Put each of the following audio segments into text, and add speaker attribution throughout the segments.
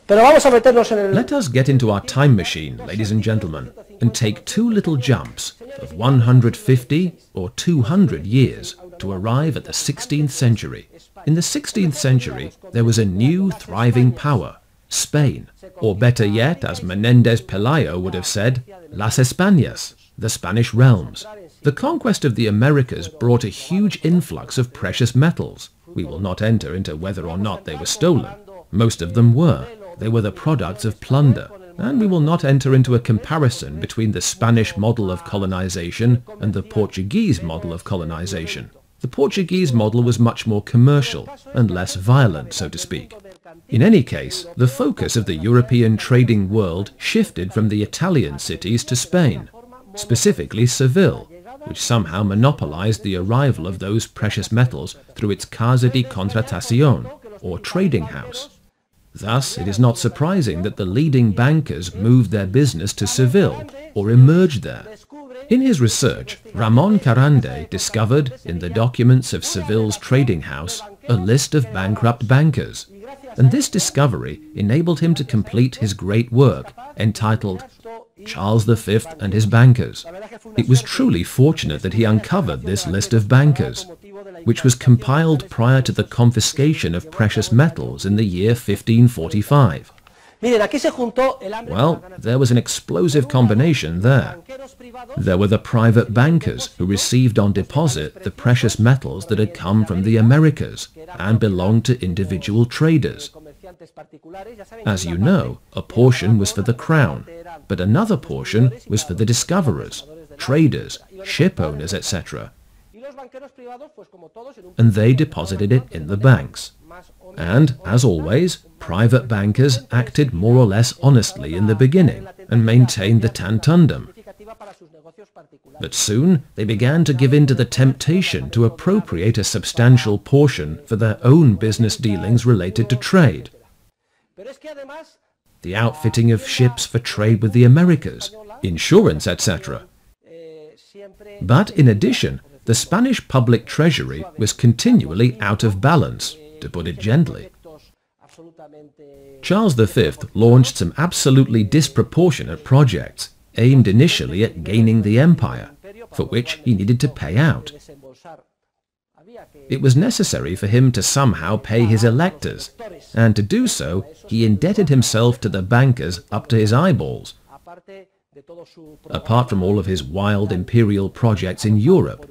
Speaker 1: Let us get into our time machine, ladies and gentlemen, and take two little jumps of 150 or 200 years to arrive at the 16th century. In the 16th century, there was a new thriving power, Spain, or better yet, as Menéndez Pelayo would have said, Las Españas, the Spanish realms. The conquest of the Americas brought a huge influx of precious metals. We will not enter into whether or not they were stolen. Most of them were. They were the products of plunder. And we will not enter into a comparison between the Spanish model of colonization and the Portuguese model of colonization. The Portuguese model was much more commercial and less violent, so to speak. In any case, the focus of the European trading world shifted from the Italian cities to Spain, specifically Seville, which somehow monopolized the arrival of those precious metals through its Casa de Contratación, or trading house. Thus, it is not surprising that the leading bankers moved their business to Seville, or emerged there. In his research, Ramón Carande discovered, in the documents of Seville's trading house, a list of bankrupt bankers. And this discovery enabled him to complete his great work, entitled Charles V and His Bankers. It was truly fortunate that he uncovered this list of bankers, which was compiled prior to the confiscation of precious metals in the year 1545. Well, there was an explosive combination there. There were the private bankers who received on deposit the precious metals that had come from the Americas and belonged to individual traders. As you know, a portion was for the crown, but another portion was for the discoverers, traders, ship owners, etc. And they deposited it in the banks. And, as always, private bankers acted more or less honestly in the beginning and maintained the tantundum. But soon they began to give in to the temptation to appropriate a substantial portion for their own business dealings related to trade. The outfitting of ships for trade with the Americas, insurance, etc. But in addition, the Spanish public treasury was continually out of balance, to put it gently. Charles V launched some absolutely disproportionate projects, aimed initially at gaining the empire, for which he needed to pay out. It was necessary for him to somehow pay his electors, and to do so, he indebted himself to the bankers up to his eyeballs, apart from all of his wild imperial projects in Europe.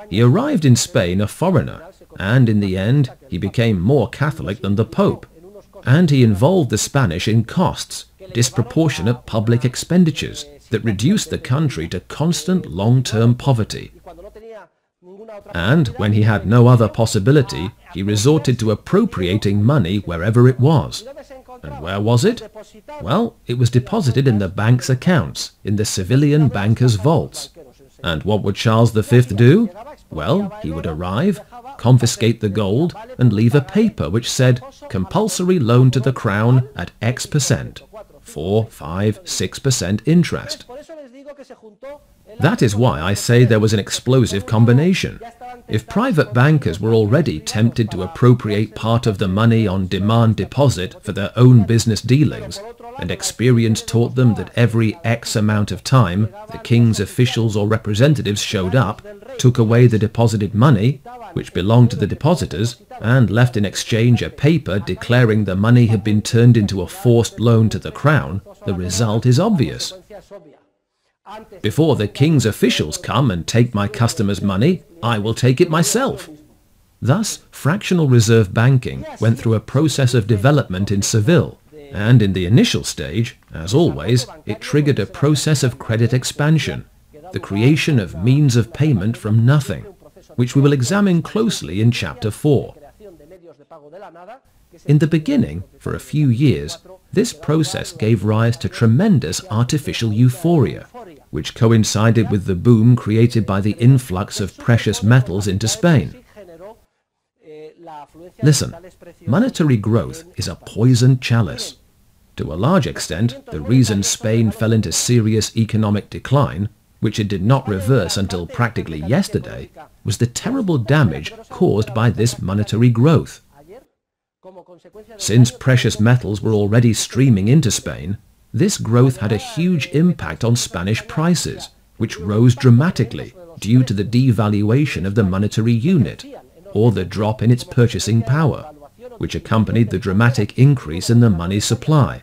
Speaker 1: He arrived in Spain a foreigner, and in the end he became more Catholic than the Pope, and he involved the Spanish in costs, disproportionate public expenditures that reduced the country to constant long-term poverty. And when he had no other possibility, he resorted to appropriating money wherever it was. And where was it? Well, it was deposited in the bank's accounts, in the civilian bankers' vaults. And what would Charles V do? Well, he would arrive, confiscate the gold, and leave a paper which said, compulsory loan to the crown at X%, 4, 5, 6% interest. That is why I say there was an explosive combination. If private bankers were already tempted to appropriate part of the money on demand deposit for their own business dealings, and experience taught them that every X amount of time the king's officials or representatives showed up, took away the deposited money, which belonged to the depositors, and left in exchange a paper declaring the money had been turned into a forced loan to the crown, the result is obvious. Before the king's officials come and take my customers' money, I will take it myself. Thus, fractional reserve banking went through a process of development in Seville, and in the initial stage, as always, it triggered a process of credit expansion, the creation of means of payment from nothing, which we will examine closely in Chapter 4. In the beginning, for a few years, this process gave rise to tremendous artificial euphoria, which coincided with the boom created by the influx of precious metals into Spain. Listen, monetary growth is a poisoned chalice. To a large extent, the reason Spain fell into serious economic decline, which it did not reverse until practically yesterday, was the terrible damage caused by this monetary growth. Since precious metals were already streaming into Spain, this growth had a huge impact on Spanish prices, which rose dramatically due to the devaluation of the monetary unit, or the drop in its purchasing power, which accompanied the dramatic increase in the money supply.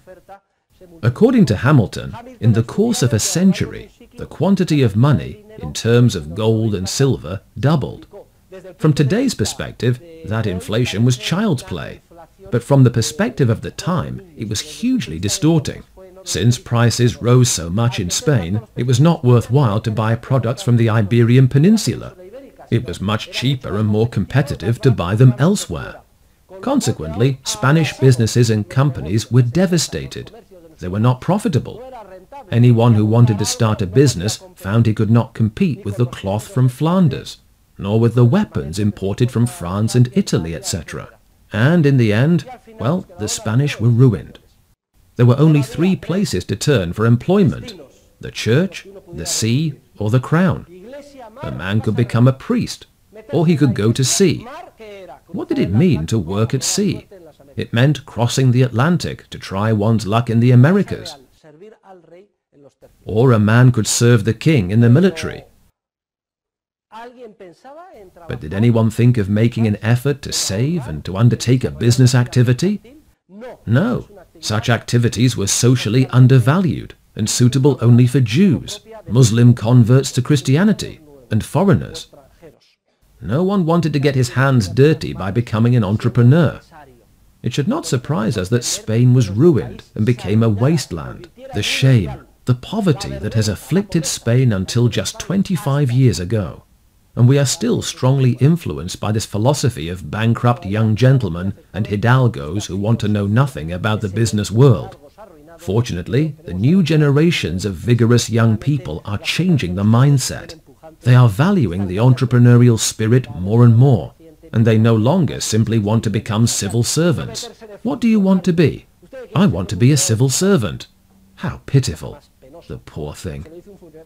Speaker 1: According to Hamilton, in the course of a century, the quantity of money, in terms of gold and silver, doubled. From today's perspective, that inflation was child's play, but from the perspective of the time, it was hugely distorting. Since prices rose so much in Spain, it was not worthwhile to buy products from the Iberian Peninsula. It was much cheaper and more competitive to buy them elsewhere. Consequently, Spanish businesses and companies were devastated. They were not profitable. Anyone who wanted to start a business found he could not compete with the cloth from Flanders, nor with the weapons imported from France and Italy, etc. And in the end, well, the Spanish were ruined. There were only three places to turn for employment: the church, the sea, or the crown. A man could become a priest, or he could go to sea. What did it mean to work at sea? It meant crossing the Atlantic to try one's luck in the Americas. Or a man could serve the king in the military. But did anyone think of making an effort to save and to undertake a business activity? No. Such activities were socially undervalued and suitable only for Jews, Muslim converts to Christianity, and foreigners. No one wanted to get his hands dirty by becoming an entrepreneur. It should not surprise us that Spain was ruined and became a wasteland. The shame, the poverty that has afflicted Spain until just 25 years ago. And we are still strongly influenced by this philosophy of bankrupt young gentlemen and hidalgos who want to know nothing about the business world. Fortunately, the new generations of vigorous young people are changing the mindset. They are valuing the entrepreneurial spirit more and more, and they no longer simply want to become civil servants. What do you want to be? I want to be a civil servant. How pitiful. The poor thing.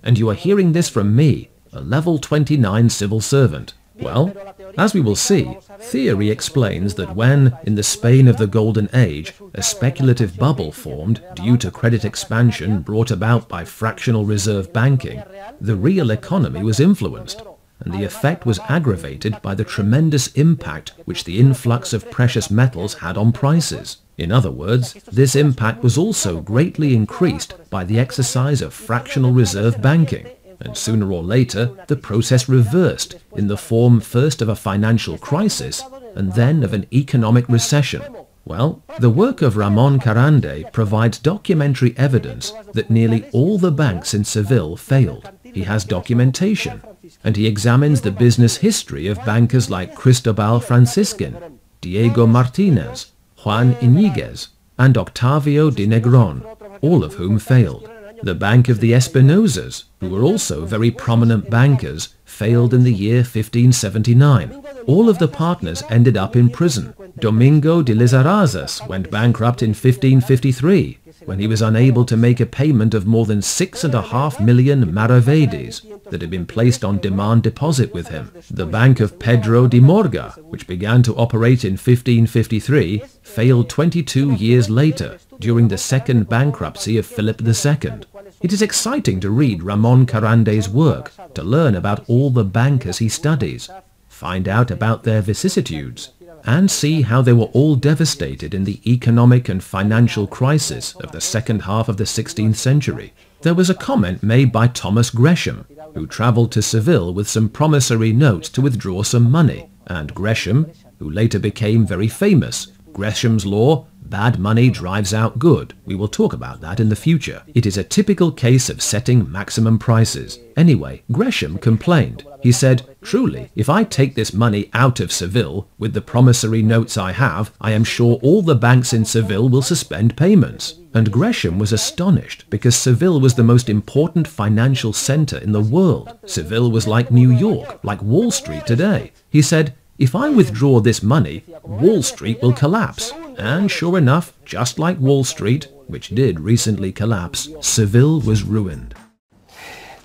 Speaker 1: And you are hearing this from me, a level 29 civil servant. Well, as we will see, theory explains that when, in the Spain of the Golden Age, a speculative bubble formed due to credit expansion brought about by fractional reserve banking, the real economy was influenced, and the effect was aggravated by the tremendous impact which the influx of precious metals had on prices. In other words, this impact was also greatly increased by the exercise of fractional reserve banking. And sooner or later, the process reversed in the form first of a financial crisis and then of an economic recession. Well, the work of Ramon Carande provides documentary evidence that nearly all the banks in Seville failed. He has documentation, and he examines the business history of bankers like Cristobal Franciscan, Diego Martinez, Juan Iñiguez, and Octavio de Negron, all of whom failed. The Bank of the Espinosas, who were also very prominent bankers, failed in the year 1579. All of the partners ended up in prison. Domingo de Lizarrazas went bankrupt in 1553, when he was unable to make a payment of more than 6.5 million maravedis that had been placed on demand deposit with him. The Bank of Pedro de Morga, which began to operate in 1553, failed 22 years later, during the second bankruptcy of Philip II. It is exciting to read Ramon Carande's work, to learn about all the bankers he studies, find out about their vicissitudes, and see how they were all devastated in the economic and financial crisis of the second half of the 16th century. There was a comment made by Thomas Gresham, who travelled to Seville with some promissory notes to withdraw some money, and Gresham, who later became very famous, Gresham's law, bad money drives out good. We will talk about that in the future. It is a typical case of setting maximum prices. Anyway, Gresham complained. He said, "Truly, if I take this money out of Seville, with the promissory notes I have, I am sure all the banks in Seville will suspend payments." And Gresham was astonished, because Seville was the most important financial center in the world. Seville was like New York, like Wall Street today. He said, "If I withdraw this money, Wall Street will collapse." And sure enough, just like Wall Street, which did recently collapse, Seville was ruined.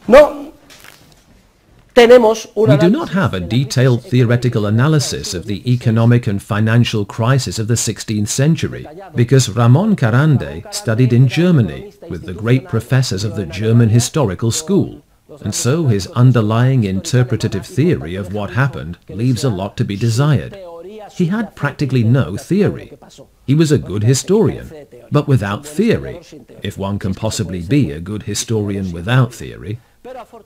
Speaker 2: No,
Speaker 1: We do not have a detailed theoretical analysis of the economic and financial crisis of the 16th century, because Ramón Carande studied in Germany with the great professors of the German historical school, and so his underlying interpretative theory of what happened leaves a lot to be desired. He had practically no theory. He was a good historian, but without theory, if one can possibly be a good historian without theory.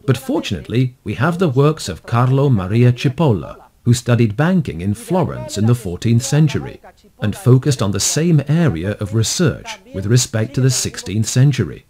Speaker 1: But fortunately, we have the works of Carlo Maria Cipolla, who studied banking in Florence in the 14th century, and focused on the same area of research with respect to the 16th century.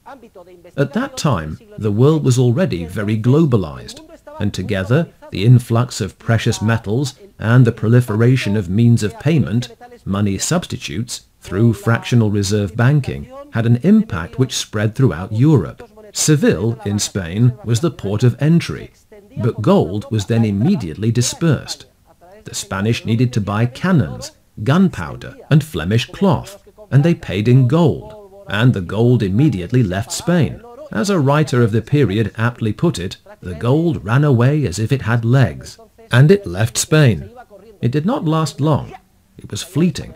Speaker 1: At that time, the world was already very globalized, and together, the influx of precious metals and the proliferation of means of payment, money substitutes, through fractional reserve banking, had an impact which spread throughout Europe. Seville, in Spain, was the port of entry, but gold was then immediately dispersed. The Spanish needed to buy cannons, gunpowder, and Flemish cloth, and they paid in gold, and the gold immediately left Spain. As a writer of the period aptly put it, the gold ran away as if it had legs, and it left Spain. It did not last long. It was fleeting.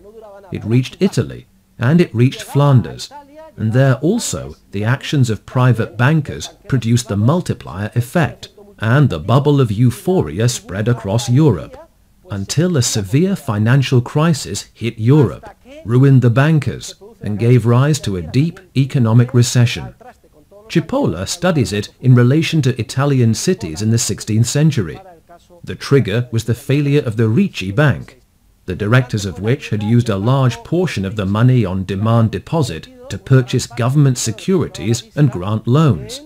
Speaker 1: It reached Italy, and it reached Flanders, and there also the actions of private bankers produced the multiplier effect, and the bubble of euphoria spread across Europe, until a severe financial crisis hit Europe, ruined the bankers, and gave rise to a deep economic recession. Cipolla studies it in relation to Italian cities in the 16th century. The trigger was the failure of the Ricci Bank, the directors of which had used a large portion of the money on demand deposit to purchase government securities and grant loans.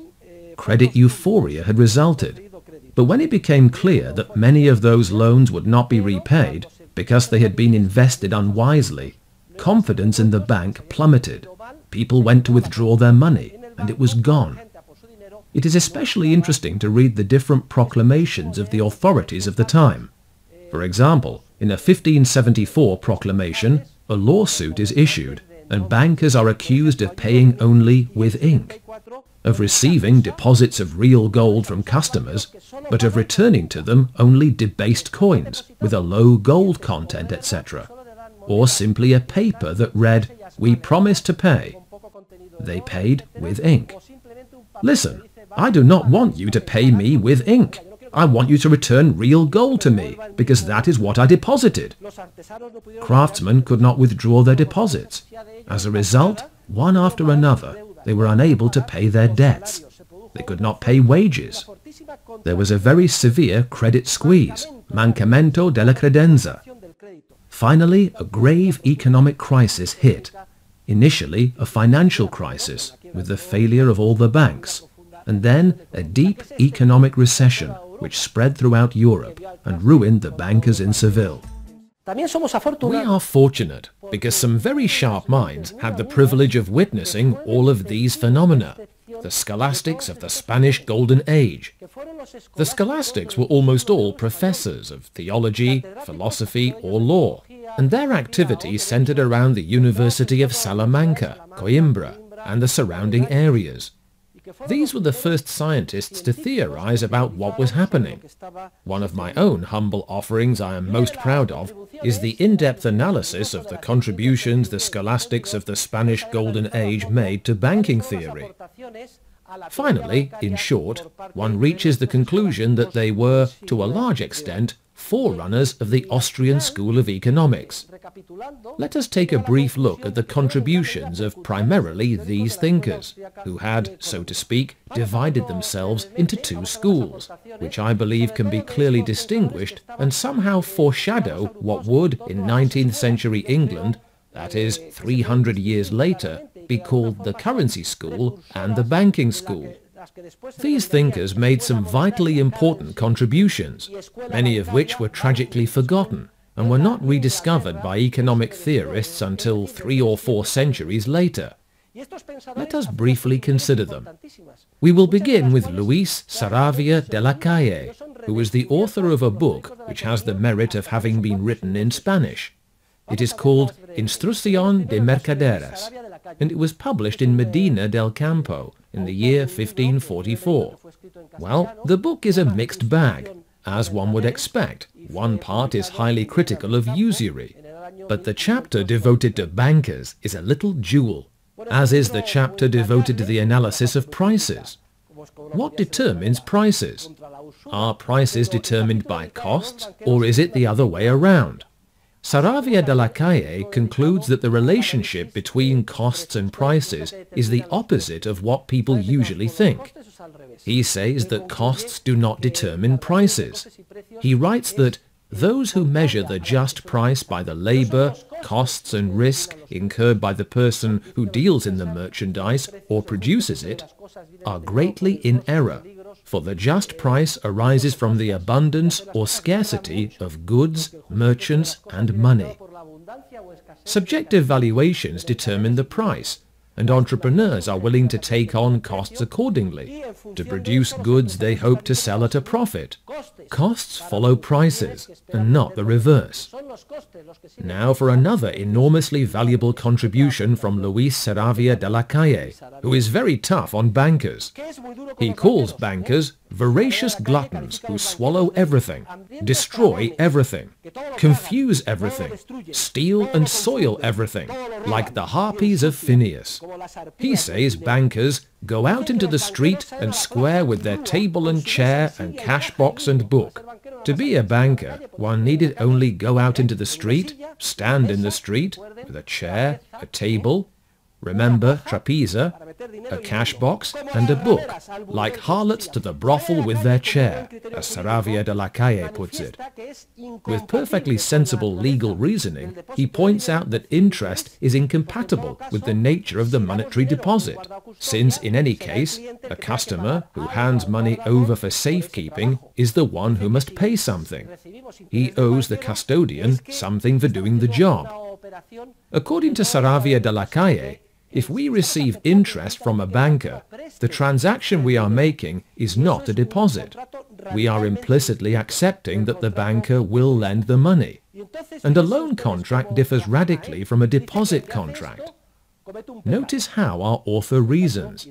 Speaker 1: Credit euphoria had resulted, but when it became clear that many of those loans would not be repaid because they had been invested unwisely, confidence in the bank plummeted. People went to withdraw their money, and it was gone. It is especially interesting to read the different proclamations of the authorities of the time. For example, in a 1574 proclamation, a lawsuit is issued, and bankers are accused of paying only with ink, of receiving deposits of real gold from customers, but of returning to them only debased coins with a low gold content, etc., or simply a paper that read, "We promise to pay." They paid with ink. Listen, I do not want you to pay me with ink. I want you to return real gold to me, because that is what I deposited. Craftsmen could not withdraw their deposits. As a result, one after another, they were unable to pay their debts. They could not pay wages. There was a very severe credit squeeze, mancamento della credenza. Finally, a grave economic crisis hit. Initially, a financial crisis, with the failure of all the banks, and then a deep economic recession, which spread throughout Europe and ruined the bankers in Seville. We are fortunate because some very sharp minds had the privilege of witnessing all of these phenomena, the scholastics of the Spanish Golden Age. The scholastics were almost all professors of theology, philosophy, or law, and their activity centered around the University of Salamanca, Coimbra, and the surrounding areas. These were the first scientists to theorize about what was happening. One of my own humble offerings I am most proud of is the in-depth analysis of the contributions the scholastics of the Spanish Golden Age made to banking theory. Finally, in short, one reaches the conclusion that they were, to a large extent, forerunners of the Austrian School of Economics. Let us take a brief look at the contributions of primarily these thinkers, who had, so to speak, divided themselves into two schools, which I believe can be clearly distinguished and somehow foreshadow what would, in 19th century England, that is, 300 years later, be called the currency school and the banking school. These thinkers made some vitally important contributions, many of which were tragically forgotten and were not rediscovered by economic theorists until 3 or 4 centuries later. Let us briefly consider them. We will begin with Luis Saravia de la Calle, who is the author of a book which has the merit of having been written in Spanish. It is called Instrucción de Mercaderes, and it was published in Medina del Campo in the year 1544. Well, the book is a mixed bag. As one would expect, one part is highly critical of usury, but the chapter devoted to bankers is a little jewel, as is the chapter devoted to the analysis of prices. What determines prices? Are prices determined by costs, or is it the other way around? Saravia de la Calle concludes that the relationship between costs and prices is the opposite of what people usually think. He says that costs do not determine prices. He writes that those who measure the just price by the labor, costs and risk incurred by the person who deals in the merchandise or produces it are greatly in error, for the just price arises from the abundance or scarcity of goods, merchants and money. Subjective valuations determine the price, and entrepreneurs are willing to take on costs accordingly, to produce goods they hope to sell at a profit. Costs follow prices, and not the reverse. Now for another enormously valuable contribution from Luis Saravia de la Calle, who is very tough on bankers. He calls bankers voracious gluttons who swallow everything, destroy everything, confuse everything, steal and soil everything, like the harpies of Phineas. He says bankers go out into the street and square with their table and chair and cash box and book. To be a banker, one needed only go out into the street, stand in the street, with a chair, a table, remember trapeza, a cash box and a book, like harlots to the brothel with their chair, as Saravia de la Calle puts it. With perfectly sensible legal reasoning, he points out that interest is incompatible with the nature of the monetary deposit, since in any case, a customer who hands money over for safekeeping is the one who must pay something. He owes the custodian something for doing the job. According to Saravia de la Calle, if we receive interest from a banker, the transaction we are making is not a deposit. We are implicitly accepting that the banker will lend the money. And a loan contract differs radically from a deposit contract. Notice how our author reasons.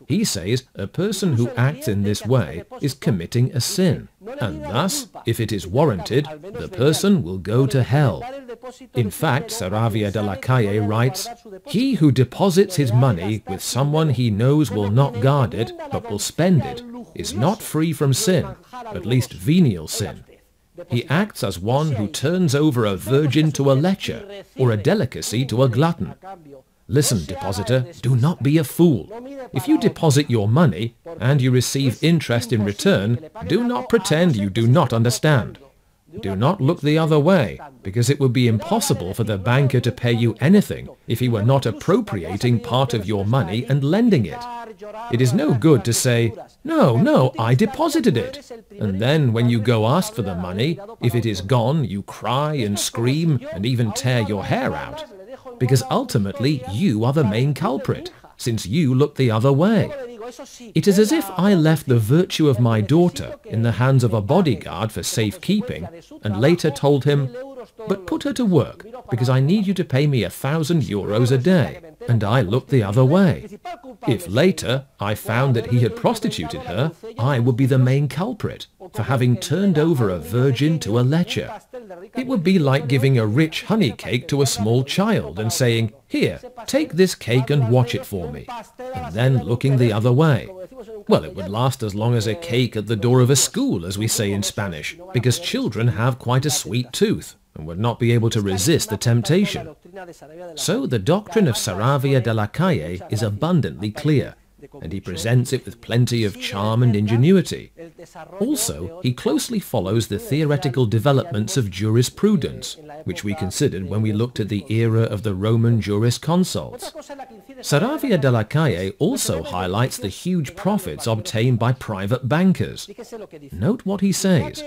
Speaker 1: He says a person who acts in this way is committing a sin, and thus, if it is warranted, the person will go to hell. In fact, Saravia de la Calle writes, "He who deposits his money with someone he knows will not guard it, but will spend it, is not free from sin, at least venial sin. He acts as one who turns over a virgin to a lecher, or a delicacy to a glutton. Listen, depositor, do not be a fool. If you deposit your money, and you receive interest in return, do not pretend you do not understand. Do not look the other way, because it would be impossible for the banker to pay you anything if he were not appropriating part of your money and lending it. It is no good to say, 'No, I deposited it,' and then when you go ask for the money, if it is gone, you cry and scream and even tear your hair out, because ultimately you are the main culprit, since you look the other way. It is as if I left the virtue of my daughter in the hands of a bodyguard for safekeeping, and later told him, 'But put her to work, because I need you to pay me 1,000 euros a day,' and I looked the other way. If later I found that he had prostituted her, I would be the main culprit for having turned over a virgin to a lecher. It would be like giving a rich honey cake to a small child and saying, 'Here, take this cake and watch it for me,' and then looking the other way. Well, it would last as long as a cake at the door of a school, as we say in Spanish, because children have quite a sweet tooth and would not be able to resist the temptation. So the doctrine of Saravia de la Calle is abundantly clear, and he presents it with plenty of charm and ingenuity. Also, he closely follows the theoretical developments of jurisprudence, which we considered when we looked at the era of the Roman jurisconsults. Saravia de la Calle also highlights the huge profits obtained by private bankers. Note what he says.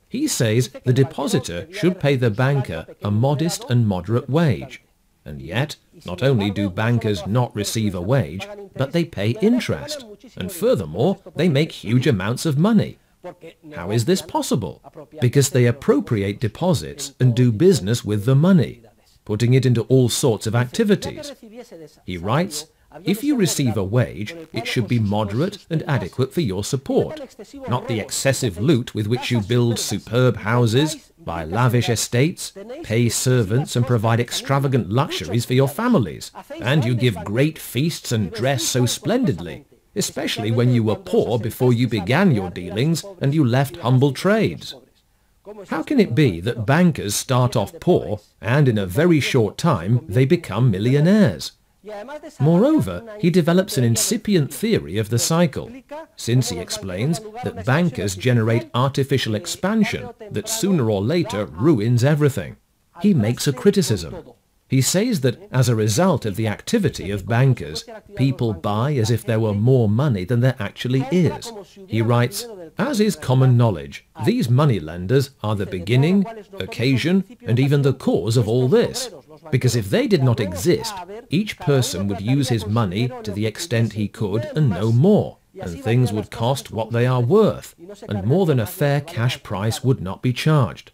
Speaker 1: He says the depositor should pay the banker a modest and moderate wage. And yet, not only do bankers not receive a wage, but they pay interest. And furthermore, they make huge amounts of money. How is this possible? Because they appropriate deposits and do business with the money, putting it into all sorts of activities. He writes, If you receive a wage, it should be moderate and adequate for your support, not the excessive loot with which you build superb houses, buy lavish estates, pay servants and provide extravagant luxuries for your families, and you give great feasts and dress so splendidly, especially when you were poor before you began your dealings and you left humble trades. How can it be that bankers start off poor and in a very short time they become millionaires? Moreover, he develops an incipient theory of the cycle, since he explains that bankers generate artificial expansion that sooner or later ruins everything. He makes a criticism. He says that as a result of the activity of bankers, people buy as if there were more money than there actually is. He writes, "As is common knowledge, these moneylenders are the beginning, occasion, and even the cause of all this. Because if they did not exist, each person would use his money to the extent he could and no more, and things would cost what they are worth, and more than a fair cash price would not be charged."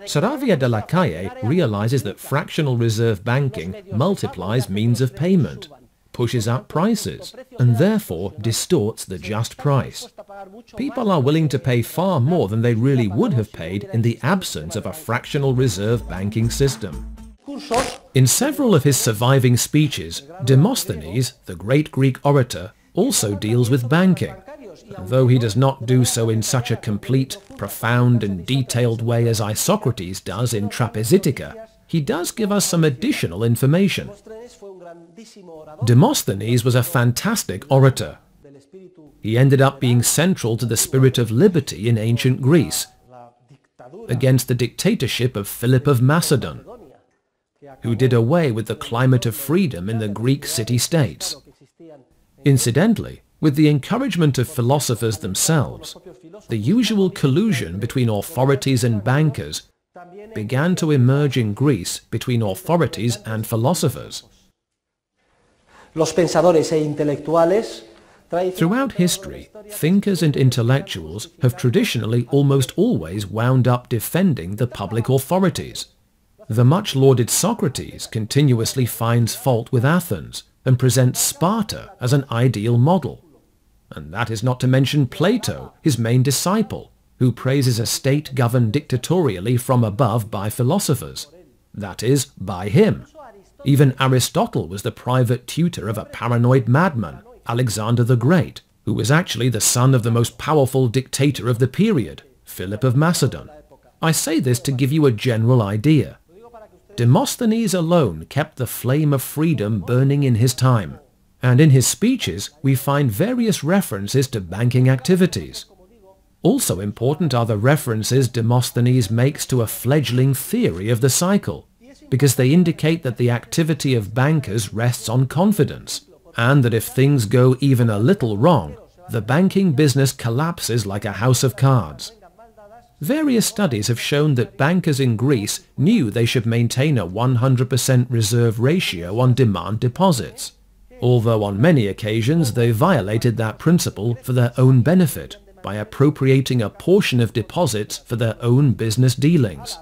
Speaker 1: Saravia de la Calle realizes that fractional reserve banking multiplies means of payment, pushes up prices, and therefore distorts the just price. People are willing to pay far more than they really would have paid in the absence of a fractional reserve banking system. In several of his surviving speeches, Demosthenes, the great Greek orator, also deals with banking, though he does not do so in such a complete, profound and detailed way as Isocrates does in Trapezitica. He does give us some additional information. Demosthenes was a fantastic orator. He ended up being central to the spirit of liberty in ancient Greece, against the dictatorship of Philip of Macedon, who did away with the climate of freedom in the Greek city-states. Incidentally, with the encouragement of philosophers themselves, the usual collusion between authorities and bankers began to emerge in Greece between authorities and philosophers. Throughout history, thinkers and intellectuals have traditionally almost always wound up defending the public authorities. The much-lauded Socrates continuously finds fault with Athens and presents Sparta as an ideal model. And that is not to mention Plato, his main disciple, who praises a state governed dictatorially from above by philosophers. That is, by him. Even Aristotle was the private tutor of a paranoid madman, Alexander the Great, who was actually the son of the most powerful dictator of the period, Philip of Macedon. I say this to give you a general idea. Demosthenes alone kept the flame of freedom burning in his time, and in his speeches we find various references to banking activities. Also important are the references Demosthenes makes to a fledgling theory of the cycle, because they indicate that the activity of bankers rests on confidence, and that if things go even a little wrong, the banking business collapses like a house of cards. Various studies have shown that bankers in Greece knew they should maintain a 100% reserve ratio on demand deposits, although on many occasions they violated that principle for their own benefit by appropriating a portion of deposits for their own business dealings.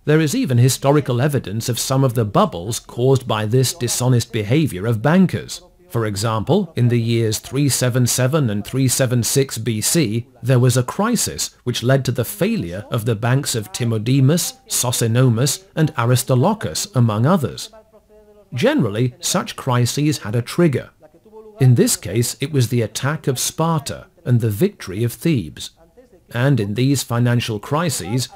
Speaker 1: There is even historical evidence of some of the bubbles caused by this dishonest behavior of bankers. For example, in the years 377 and 376 BC, there was a crisis which led to the failure of the banks of Timodemus, Sosinomus, and Aristolochus, among others. Generally, such crises had a trigger. In this case, it was the attack of Sparta and the victory of Thebes. And in these financial crises,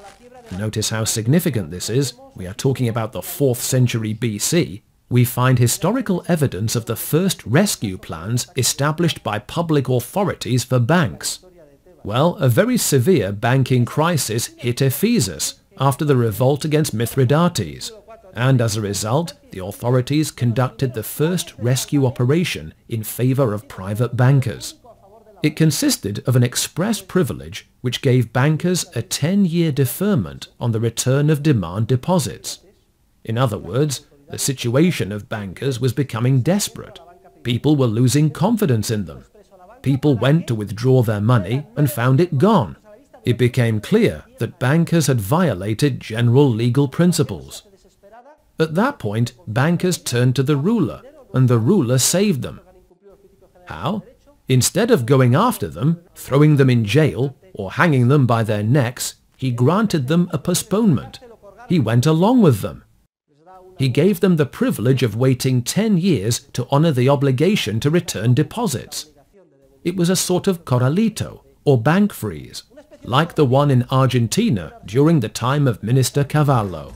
Speaker 1: notice how significant this is, we are talking about the 4th century BC, we find historical evidence of the first rescue plans established by public authorities for banks. Well, a very severe banking crisis hit Ephesus after the revolt against Mithridates, and as a result, the authorities conducted the first rescue operation in favor of private bankers. It consisted of an express privilege which gave bankers a 10-year deferment on the return of demand deposits. In other words, the situation of bankers was becoming desperate. People were losing confidence in them. People went to withdraw their money and found it gone. It became clear that bankers had violated general legal principles. At that point, bankers turned to the ruler, and the ruler saved them. How? Instead of going after them, throwing them in jail, or hanging them by their necks, he granted them a postponement. He went along with them. He gave them the privilege of waiting 10 years to honor the obligation to return deposits. It was a sort of corralito, or bank freeze, like the one in Argentina during the time of Minister Cavallo.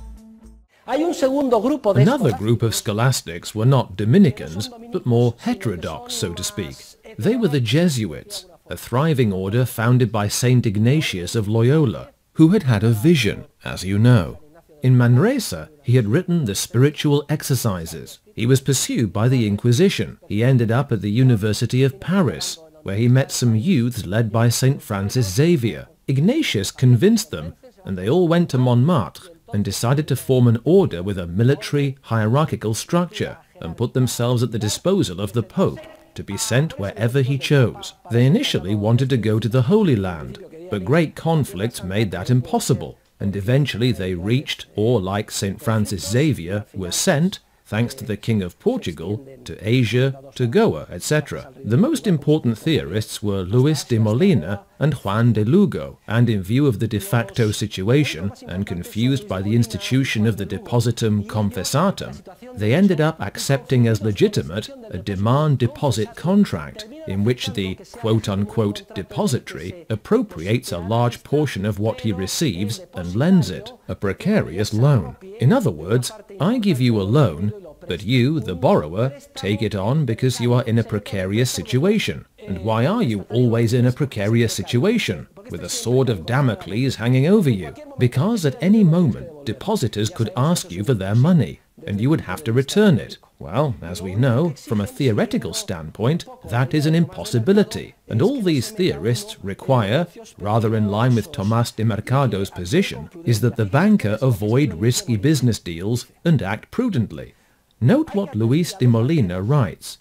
Speaker 1: Another group of scholastics were not Dominicans, but more heterodox, so to speak. They were the Jesuits, a thriving order founded by Saint Ignatius of Loyola, who had had a vision, as you know. In Manresa, he had written the Spiritual Exercises. He was pursued by the Inquisition. He ended up at the University of Paris, where he met some youths led by St. Francis Xavier. Ignatius convinced them, and they all went to Montmartre and decided to form an order with a military, hierarchical structure and put themselves at the disposal of the Pope, to be sent wherever he chose. They initially wanted to go to the Holy Land, but great conflicts made that impossible, and eventually they reached, or like St. Francis Xavier, were sent, thanks to the King of Portugal, to Asia, to Goa, etc. The most important theorists were Luis de Molina and Juan de Lugo, and in view of the de facto situation, and confused by the institution of the depositum confessatum, they ended up accepting as legitimate a demand-deposit contract, in which the quote-unquote depository appropriates a large portion of what he receives and lends it, a precarious loan. In other words, I give you a loan, but you, the borrower, take it on because you are in a precarious situation. And why are you always in a precarious situation, with a sword of Damocles hanging over you? Because at any moment, depositors could ask you for their money, and you would have to return it. Well, as we know, from a theoretical standpoint, that is an impossibility, and all these theorists require, rather in line with Tomás de Mercado's position, is that the banker avoid risky business deals and act prudently. Note what Luis de Molina writes.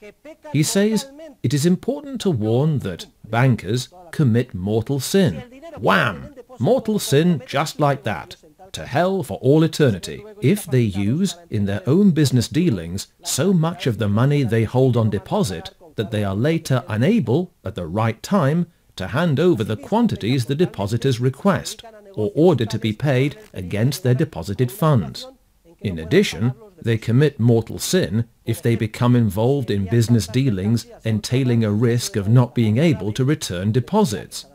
Speaker 1: He says, "It is important to warn that bankers commit mortal sin." Wham! Mortal sin just like that. To hell for all eternity, if they use, in their own business dealings, so much of the money they hold on deposit that they are later unable, at the right time, to hand over the quantities the depositors request, or order to be paid against their deposited funds. In addition, they commit mortal sin if they become involved in business dealings entailing a risk of not being able to return deposits.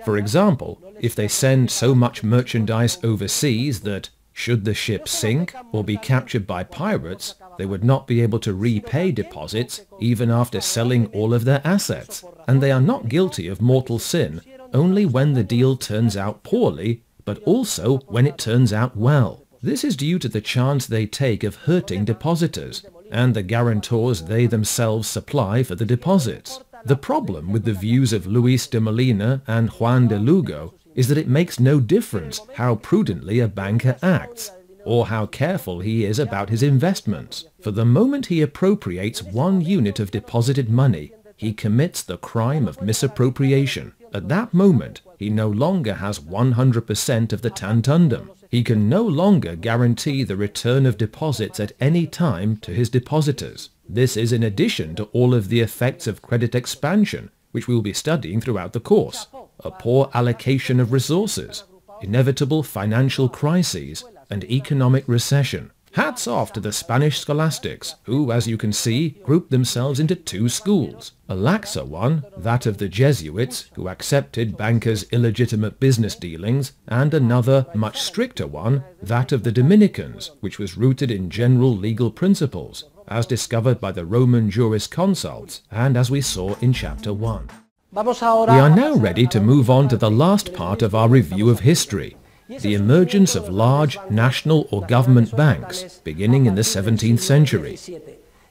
Speaker 1: For example, if they send so much merchandise overseas that, should the ship sink or be captured by pirates, they would not be able to repay deposits even after selling all of their assets, and they are not guilty of mortal sin only when the deal turns out poorly, but also when it turns out well. This is due to the chance they take of hurting depositors, and the guarantors they themselves supply for the deposits. The problem with the views of Luis de Molina and Juan de Lugo is that it makes no difference how prudently a banker acts, or how careful he is about his investments. For the moment he appropriates 1 unit of deposited money, he commits the crime of misappropriation. At that moment, he no longer has 100% of the tantundum. He can no longer guarantee the return of deposits at any time to his depositors. This is in addition to all of the effects of credit expansion, which we will be studying throughout the course, a poor allocation of resources, inevitable financial crises, and economic recession. Hats off to the Spanish scholastics, who, as you can see, grouped themselves into 2 schools. A laxer one, that of the Jesuits, who accepted bankers' illegitimate business dealings, and another, much stricter one, that of the Dominicans, which was rooted in general legal principles, as discovered by the Roman jurisconsults, and as we saw in Chapter 1. We are now ready to move on to the last part of our review of history, the emergence of large national or government banks beginning in the 17th century.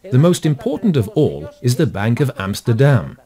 Speaker 1: The most important of all is the Bank of Amsterdam.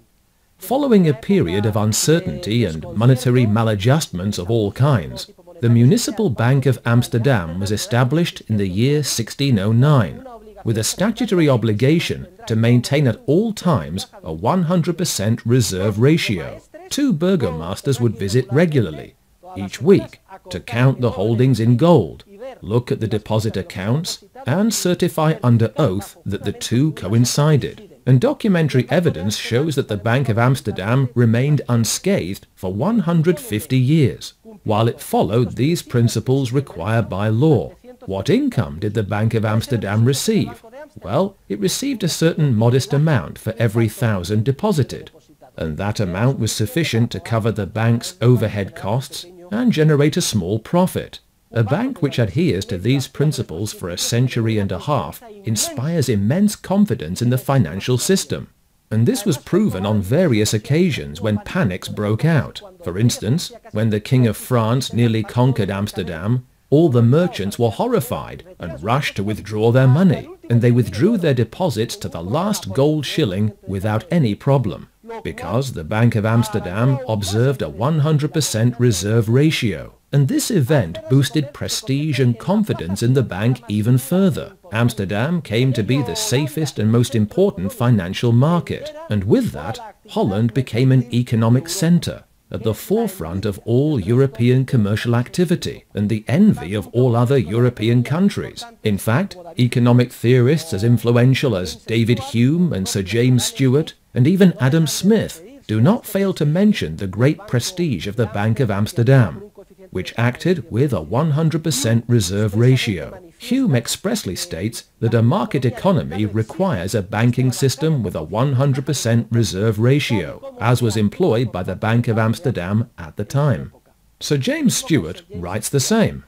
Speaker 1: Following a period of uncertainty and monetary maladjustments of all kinds, the Municipal Bank of Amsterdam was established in the year 1609, with a statutory obligation to maintain at all times a 100% reserve ratio. 2 burgomasters would visit regularly, each week, to count the holdings in gold, look at the deposit accounts, and certify under oath that the two coincided. And documentary evidence shows that the Bank of Amsterdam remained unscathed for 150 years, while it followed these principles required by law. What income did the Bank of Amsterdam receive? Well, it received a certain modest amount for every 1,000 deposited, and that amount was sufficient to cover the bank's overhead costs and generate a small profit. A bank which adheres to these principles for a century and a half inspires immense confidence in the financial system. And this was proven on various occasions when panics broke out. For instance, when the King of France nearly conquered Amsterdam, all the merchants were horrified and rushed to withdraw their money, and they withdrew their deposits to the last gold shilling without any problem, because the Bank of Amsterdam observed a 100% reserve ratio. And this event boosted prestige and confidence in the bank even further. Amsterdam came to be the safest and most important financial market, and with that, Holland became an economic centre, at the forefront of all European commercial activity, and the envy of all other European countries. In fact, economic theorists as influential as David Hume and Sir James Stewart, and even Adam Smith, do not fail to mention the great prestige of the Bank of Amsterdam, which acted with a 100% reserve ratio. Hume expressly states that a market economy requires a banking system with a 100% reserve ratio, as was employed by the Bank of Amsterdam at the time. Sir James Stewart writes the same.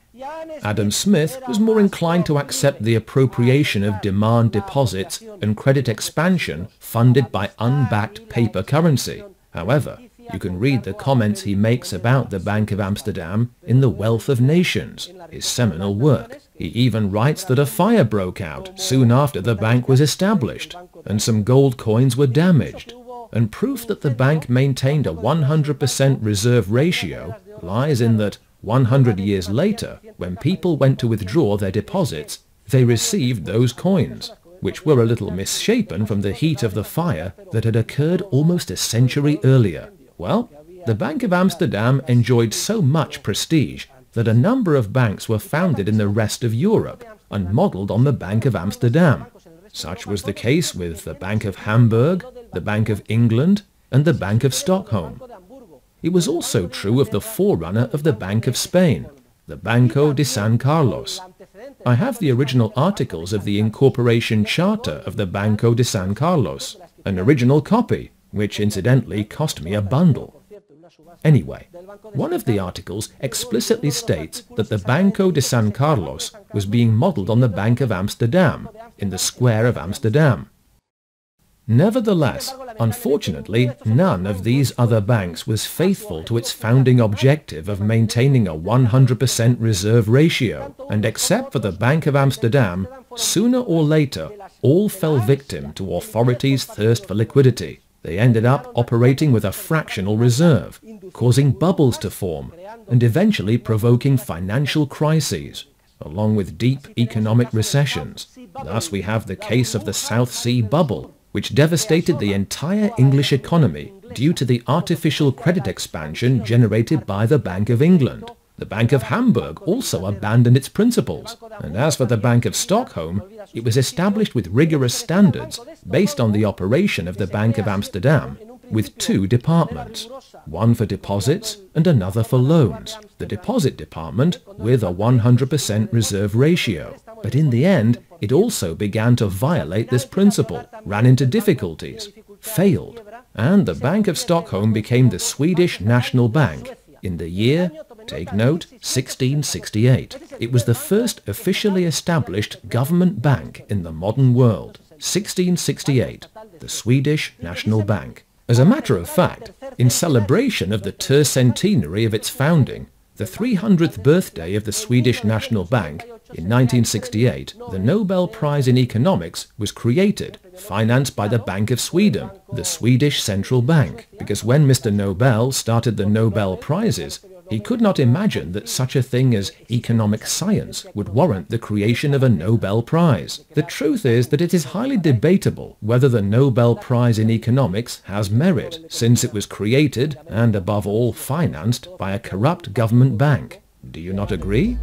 Speaker 1: Adam Smith was more inclined to accept the appropriation of demand deposits and credit expansion funded by unbacked paper currency. However, you can read the comments he makes about the Bank of Amsterdam in The Wealth of Nations, his seminal work. He even writes that a fire broke out soon after the bank was established, and some gold coins were damaged. And proof that the bank maintained a 100% reserve ratio lies in that 100 years later, when people went to withdraw their deposits, they received those coins, which were a little misshapen from the heat of the fire that had occurred almost a century earlier. Well, the Bank of Amsterdam enjoyed so much prestige that a number of banks were founded in the rest of Europe and modelled on the Bank of Amsterdam. Such was the case with the Bank of Hamburg, the Bank of England, and the Bank of Stockholm. It was also true of the forerunner of the Bank of Spain, the Banco de San Carlos. I have the original articles of the incorporation charter of the Banco de San Carlos, an original copy, which incidentally cost me a bundle. Anyway, one of the articles explicitly states that the Banco de San Carlos was being modelled on the Bank of Amsterdam, in the square of Amsterdam. Nevertheless, unfortunately, none of these other banks was faithful to its founding objective of maintaining a 100% reserve ratio, and except for the Bank of Amsterdam, sooner or later, all fell victim to authorities' thirst for liquidity. They ended up operating with a fractional reserve, causing bubbles to form, and eventually provoking financial crises, along with deep economic recessions. Thus we have the case of the South Sea bubble, which devastated the entire English economy due to the artificial credit expansion generated by the Bank of England. The Bank of Hamburg also abandoned its principles, and as for the Bank of Stockholm, it was established with rigorous standards based on the operation of the Bank of Amsterdam, with two departments, one for deposits and another for loans. The deposit department with a 100% reserve ratio. But in the end, it also began to violate this principle, ran into difficulties, failed, and the Bank of Stockholm became the Swedish National Bank in the year, take note, 1668. It was the first officially established government bank in the modern world. 1668, the Swedish National Bank. As a matter of fact, in celebration of the tercentenary of its founding, the 300th birthday of the Swedish National Bank, in 1968, the Nobel Prize in Economics was created, financed by the Bank of Sweden, the Swedish Central Bank, because when Mr. Nobel started the Nobel Prizes, he could not imagine that such a thing as economic science would warrant the creation of a Nobel Prize. The truth is that it is highly debatable whether the Nobel Prize in Economics has merit, since it was created, and above all financed, by a corrupt government bank. Do you not agree?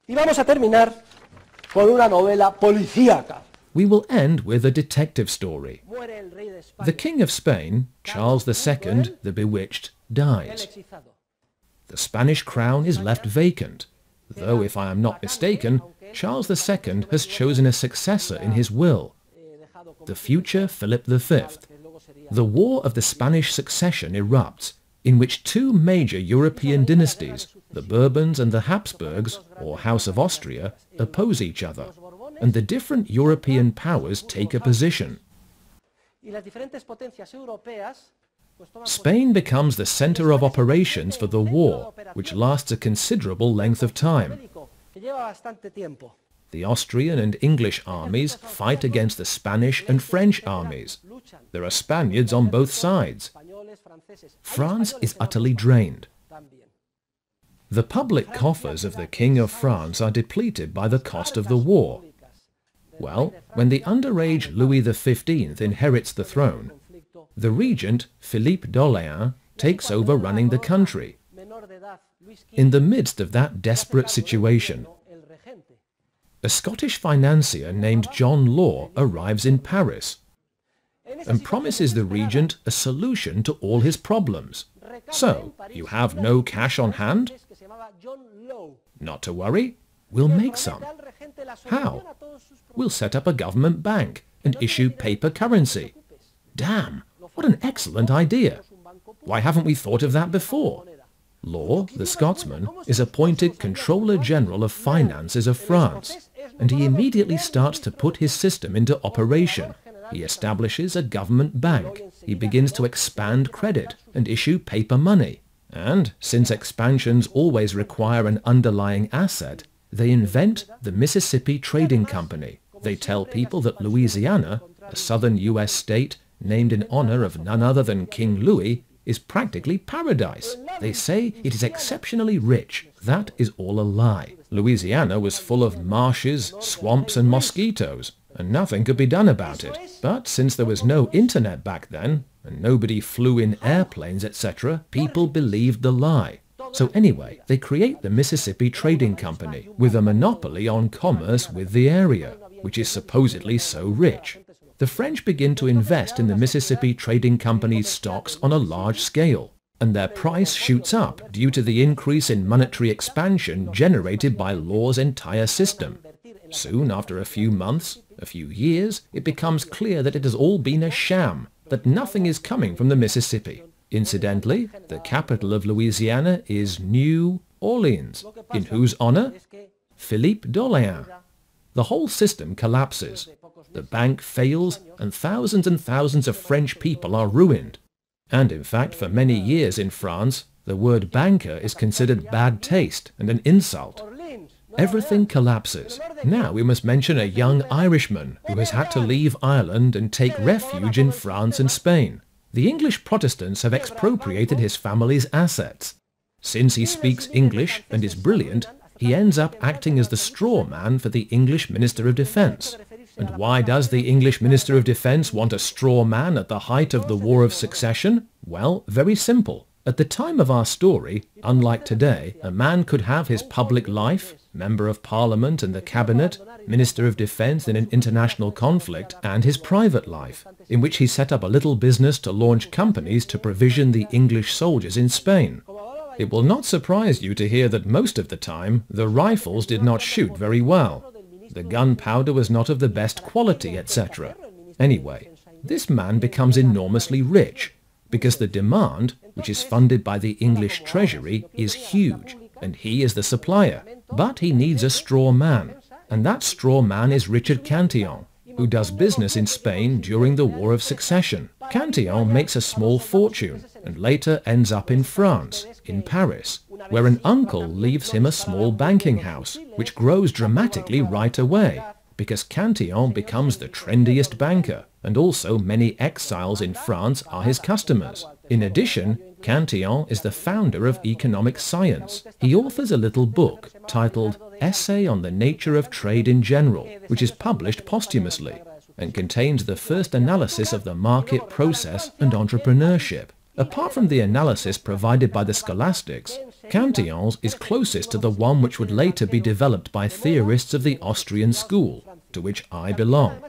Speaker 2: Y vamos a terminar con una novela policíaca.
Speaker 1: We will end with a detective story. The King of Spain, Charles II, the Bewitched, dies. The Spanish crown is left vacant, though if I am not mistaken, Charles II has chosen a successor in his will, the future Philip V. The War of the Spanish Succession erupts, in which two major European dynasties, the Bourbons and the Habsburgs, or House of Austria, oppose each other, and the different European powers take a position. Spain becomes the center of operations for the war, which lasts a considerable length of time. The Austrian and English armies fight against the Spanish and French armies. There are Spaniards on both sides. France is utterly drained. The public coffers of the King of France are depleted by the cost of the war. Well, when the underage Louis XV inherits the throne, the regent, Philippe d'Orléans, takes over running the country. In the midst of that desperate situation, a Scottish financier named John Law arrives in Paris and promises the regent a solution to all his problems. So, you have no cash on hand? Not to worry, we'll make some. How? We'll set up a government bank and issue paper currency. Damn, what an excellent idea! Why haven't we thought of that before? Law, the Scotsman, is appointed Controller General of Finances of France, and he immediately starts to put his system into operation. He establishes a government bank. He begins to expand credit and issue paper money. And, since expansions always require an underlying asset, they invent the Mississippi Trading Company. They tell people that Louisiana, a southern U.S. state named in honor of none other than King Louis, is practically paradise. They say it is exceptionally rich. That is all a lie. Louisiana was full of marshes, swamps and mosquitoes, and nothing could be done about it. But since there was no internet back then, and nobody flew in airplanes, etc., people believed the lie. So anyway, they create the Mississippi Trading Company, with a monopoly on commerce with the area, which is supposedly so rich. The French begin to invest in the Mississippi Trading Company's stocks on a large scale, and their price shoots up due to the increase in monetary expansion generated by Law's entire system. Soon after a few months, a few years, it becomes clear that it has all been a sham, that nothing is coming from the Mississippi. Incidentally, the capital of Louisiana is New Orleans, in whose honor? Philippe d'Orléans. The whole system collapses. The bank fails, and thousands of French people are ruined. And in fact, for many years in France, the word banker is considered bad taste and an insult. Everything collapses. Now we must mention a young Irishman who has had to leave Ireland and take refuge in France and Spain. The English Protestants have expropriated his family's assets. Since he speaks English and is brilliant, he ends up acting as the straw man for the English Minister of Defence. And why does the English Minister of Defence want a straw man at the height of the War of Succession? Well, very simple. At the time of our story, unlike today, a man could have his public life, Member of Parliament and the Cabinet, Minister of Defence in an international conflict, and his private life, in which he set up a little business to launch companies to provision the English soldiers in Spain. It will not surprise you to hear that most of the time, the rifles did not shoot very well. The gunpowder was not of the best quality, etc. Anyway, this man becomes enormously rich, because the demand, which is funded by the English Treasury, is huge, and he is the supplier. But he needs a straw man, and that straw man is Richard Cantillon, who does business in Spain during the War of Succession. Cantillon makes a small fortune, and later ends up in France, in Paris, where an uncle leaves him a small banking house, which grows dramatically right away, because Cantillon becomes the trendiest banker, and also many exiles in France are his customers. In addition, Cantillon is the founder of economic science. He authors a little book titled Essay on the Nature of Trade in General, which is published posthumously and contains the first analysis of the market process and entrepreneurship. Apart from the analysis provided by the scholastics, Cantillon's is closest to the one which would later be developed by theorists of the Austrian school, to which I belong.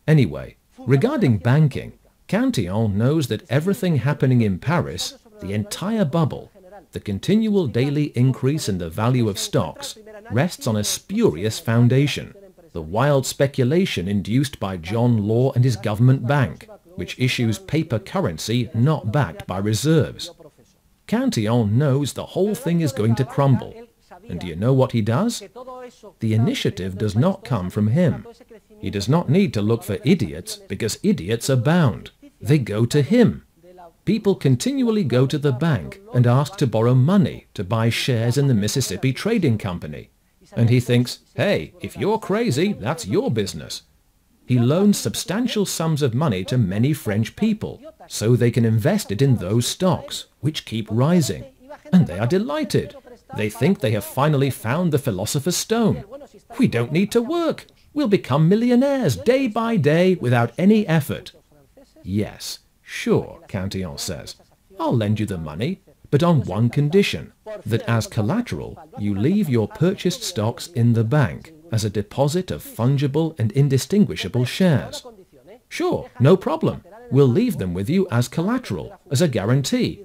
Speaker 1: Anyway, regarding banking, Cantillon knows that everything happening in Paris, the entire bubble, the continual daily increase in the value of stocks, rests on a spurious foundation, the wild speculation induced by John Law and his government bank, which issues paper currency not backed by reserves. Cantillon knows the whole thing is going to crumble. And do you know what he does? The initiative does not come from him. He does not need to look for idiots because idiots abound. They go to him. People continually go to the bank and ask to borrow money to buy shares in the Mississippi Trading Company. And he thinks, hey, if you're crazy, that's your business. He loans substantial sums of money to many French people so they can invest it in those stocks, which keep rising. And they are delighted. They think they have finally found the philosopher's stone. We don't need to work. We'll become millionaires day by day without any effort. Yes, sure, Cantillon says. I'll lend you the money, but on one condition, that as collateral you leave your purchased stocks in the bank as a deposit of fungible and indistinguishable shares. Sure, no problem. We'll leave them with you as collateral, as a guarantee.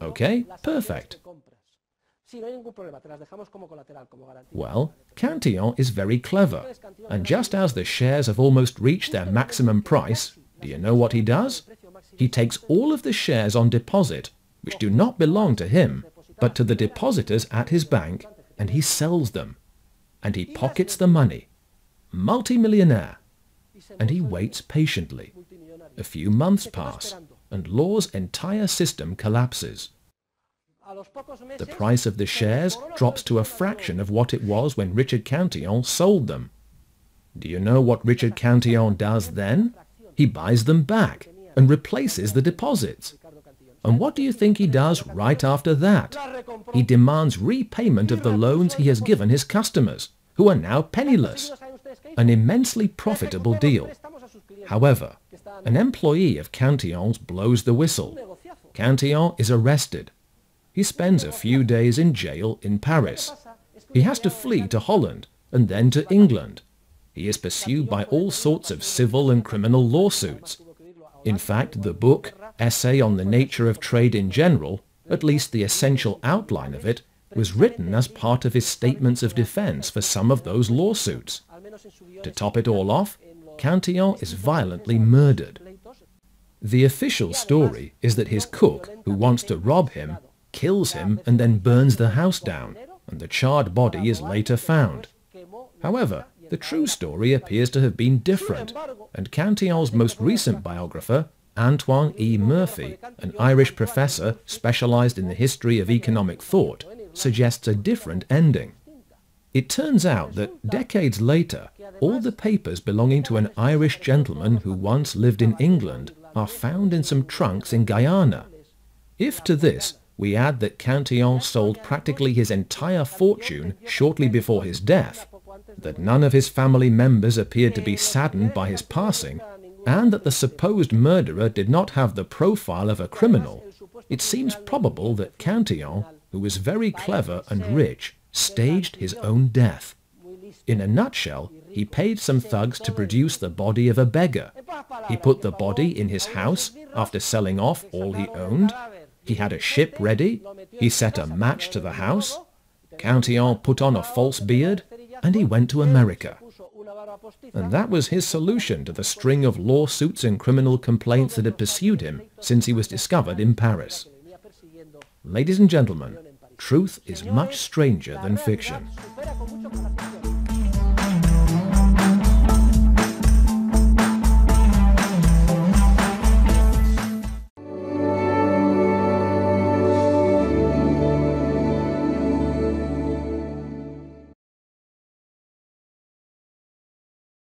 Speaker 1: Okay, perfect. Well, Cantillon is very clever, and just as the shares have almost reached their maximum price, do you know what he does? He takes all of the shares on deposit, which do not belong to him, but to the depositors at his bank, and he sells them. And he pockets the money. Multi-millionaire. And he waits patiently. A few months pass, and Law's entire system collapses. The price of the shares drops to a fraction of what it was when Richard Cantillon sold them. Do you know what Richard Cantillon does then? He buys them back and replaces the deposits. And what do you think he does right after that? He demands repayment of the loans he has given his customers, who are now penniless. An immensely profitable deal. However, an employee of Cantillon's blows the whistle. Cantillon is arrested. He spends a few days in jail in Paris. He has to flee to Holland and then to England. He is pursued by all sorts of civil and criminal lawsuits. In fact, the book, Essay on the Nature of Trade in General, at least the essential outline of it, was written as part of his statements of defense for some of those lawsuits. To top it all off, Cantillon is violently murdered. The official story is that his cook, who wants to rob him, kills him and then burns the house down, and the charred body is later found. However, the true story appears to have been different, and Cantillon's most recent biographer, Antoine E. Murphy, an Irish professor specialized in the history of economic thought, suggests a different ending. It turns out that decades later, all the papers belonging to an Irish gentleman who once lived in England are found in some trunks in Guyana. If to this we add that Cantillon sold practically his entire fortune shortly before his death, that none of his family members appeared to be saddened by his passing, and that the supposed murderer did not have the profile of a criminal, it seems probable that Cantillon, who was very clever and rich, staged his own death. In a nutshell, he paid some thugs to produce the body of a beggar. He put the body in his house after selling off all he owned. He had a ship ready. He set a match to the house. Cantillon put on a false beard, and he went to America. And that was his solution to the string of lawsuits and criminal complaints that had pursued him since he was discovered in Paris. Ladies and gentlemen, truth is much stranger than fiction.